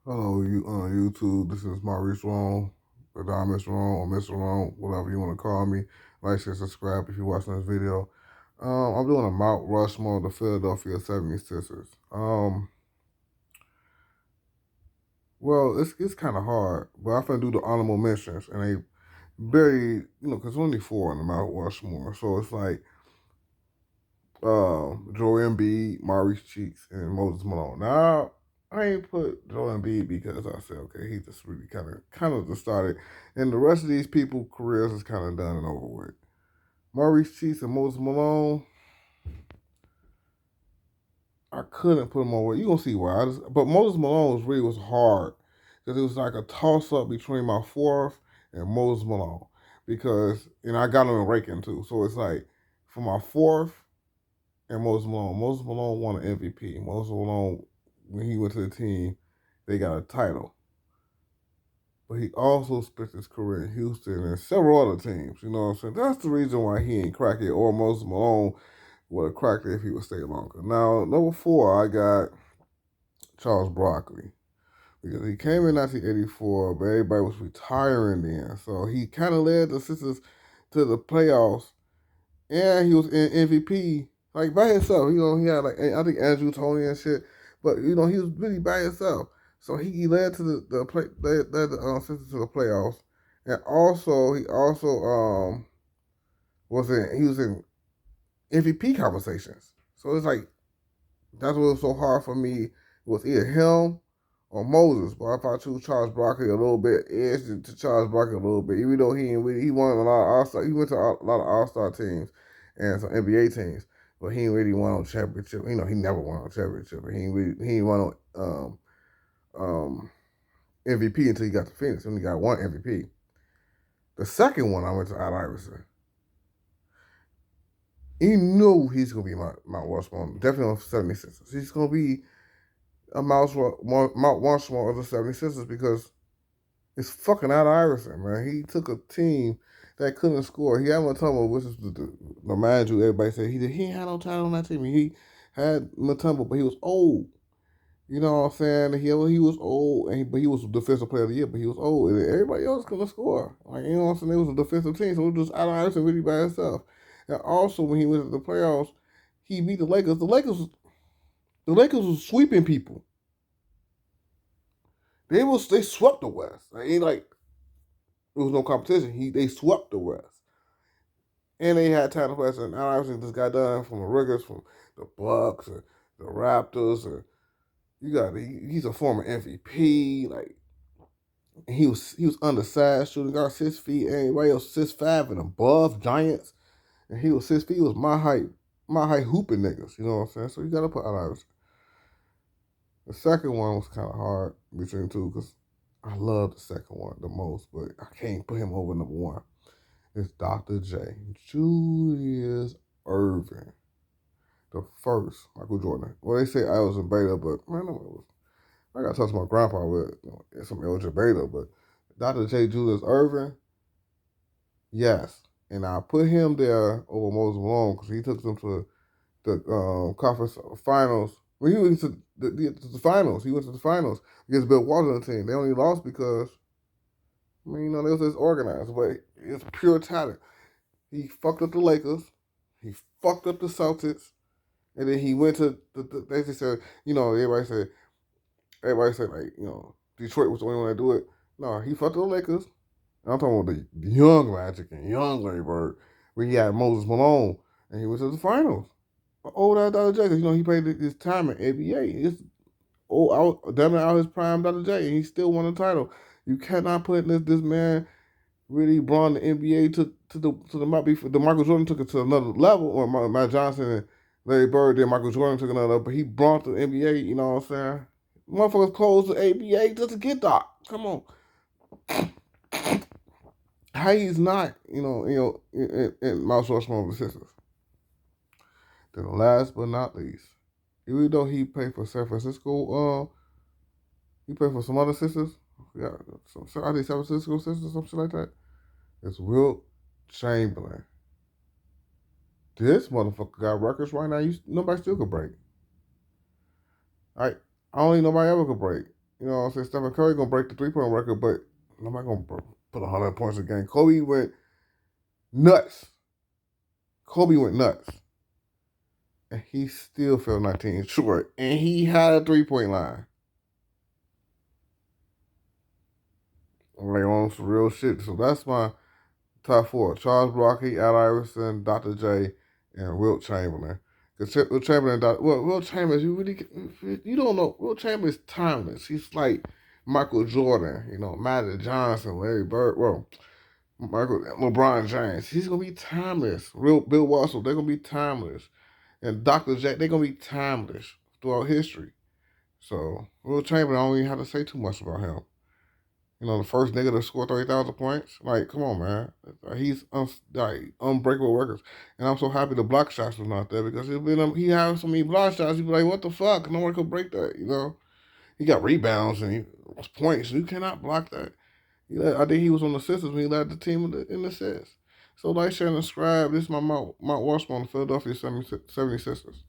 Hello, you on YouTube. This is Maurice Wrong, or Miss Wrong, or Mr. Wrong, whatever you want to call me. Like, share, subscribe if you're watching this video. I'm doing a Mount Rushmore of the Philadelphia 76ers. Well, it's kind of hard, but I'm gonna do the honorable mentions, and they very, because only four on the Mount Rushmore, so it's like Joel Embiid, Maurice Cheeks, and Moses Malone. Now, I ain't put Joel Embiid because I said, okay, he just really kind of just started, and the rest of these people' careers is kind of done and over with. Maurice Cheeks and Moses Malone, I couldn't put them over. You gonna see why? But Moses Malone was hard because it was like a toss up between my fourth and Moses Malone because I got him in ranking too. So it's like for my fourth and Moses Malone. Moses Malone won an MVP. Moses Malone, when he went to the team, they got a title. But he also spent his career in Houston and several other teams. You know what I'm saying? That's the reason why he ain't cracked it, or Moses Malone would have cracked it if he would stay longer. Now, number four, I got Charles Barkley. Because he came in 1984, but everybody was retiring then. So he kind of led the Sixers to the playoffs, and he was in MVP like by himself. He had like I think Andrew Tony and shit, but he was really by himself. So he led to the play led the Sixers to the playoffs, and he also was in MVP conversations. So it's like that's what was so hard for me was either him or Moses. But if I choose Charles Barkley a little bit, edge to Charles Barkley a little bit, even though he won a lot of All Star, he went to a lot of All Star teams and some NBA teams, but he ain't really won on championship. He never won on championship. He ain't won on MVP until he got to Phoenix. He only got one MVP. The second one I went to Al Iverson. He knew he's gonna be my worst one. Definitely on 76ers. He's gonna be a Mount Rushmore of the 76ers because it's fucking Al Iverson, man. He took a team that couldn't score. He had Mutombo, which is the manager. Everybody said he ain't had no time on that team. He had Mutombo, but he was old. You know what I'm saying? He was old, but he was defensive player of the year, but he was old, and everybody else couldn't score. Like you know what I'm saying? It was a defensive team, so it was just Al Iverson really by himself. And also when he went to the playoffs, he beat the Lakers. The Lakers was sweeping people. They swept the West. It ain't like it was no competition. They swept the West, and they had time to play. And Al Iverson just got done from the Riggers, from the Bucks, or the Raptors, or he's a former MVP. Like he was undersized, shooting guard 6 feet. Everybody else 6'5" and above, giants, and he was 6 feet. He was my height hooping niggas. You know what I'm saying? So you got to put Al Iverson. The second one was kind of hard between two because I love the second one the most, but I can't put him over number one. It's Dr. J. Julius Irving, the first Michael Jordan. Well, they say I was in beta, but man, I got to talk to my grandpa with some LJ beta, but Dr. J. Julius Irving, yes. And I put him there over Moses Malone because he took them to the conference finals. When he went to the finals, he went to the finals against Bill Walton's team. They only lost because, they was just organized, but it's pure talent. He fucked up the Lakers. He fucked up the Celtics. And then he went to they just said, everybody said like, Detroit was the only one to do it. No, he fucked up the Lakers. I'm talking about the young Magic and young Larry Bird. When he had Moses Malone and he went to the finals. Old ass Dr. J, because he played his time in NBA. It's damn out his prime Dr. J, and he still won the title. You cannot put this man really brought the NBA to the Michael Jordan took it to another level, or Matt Johnson and Larry Bird did. Michael Jordan took another level, but he brought the NBA. You know what I'm saying? Motherfuckers closed the ABA just to get Doc. Come on, how he's not, in Mount Rushmore of the Sixers. Then last but not least, even though he played for San Francisco, he played for some other sisters. Yeah, I think San Francisco sisters, some shit like that. It's Wilt Chamberlain. This motherfucker got records right now. Nobody still could break. I don't think nobody ever could break. You know what I'm saying? Stephen Curry gonna break the 3-point record, but nobody gonna put 100 points a game. Kobe went nuts. Kobe went nuts. And he still fell 19 short. And he had a 3-point line. Like on some real shit. So that's my top four: Charles Barkley, Al Iverson, Dr. J, and Wilt Chamberlain. Because Wilt Chamberlain, Wilt Chamberlain, you don't know. Wilt Chamberlain is timeless. He's like Michael Jordan, you know, Magic Johnson, Larry Bird, well, LeBron James. He's gonna be timeless. Real Bill Russell, they're gonna be timeless, and Dr. J, they're gonna be timeless throughout history. So Wilt Chamberlain, I don't even have to say too much about him. You know, the first nigga to score 30,000 points. Like, come on, man. He's like unbreakable records. And I'm so happy the block shots was not there because he had so many block shots. He'd be like, what the fuck? No one could break that, you know? He got rebounds and points. You cannot block that. I think he was on the Sixers when he led the team in assists. So, like, share and subscribe. This is my Mount Rushmore on the Philadelphia 76ers.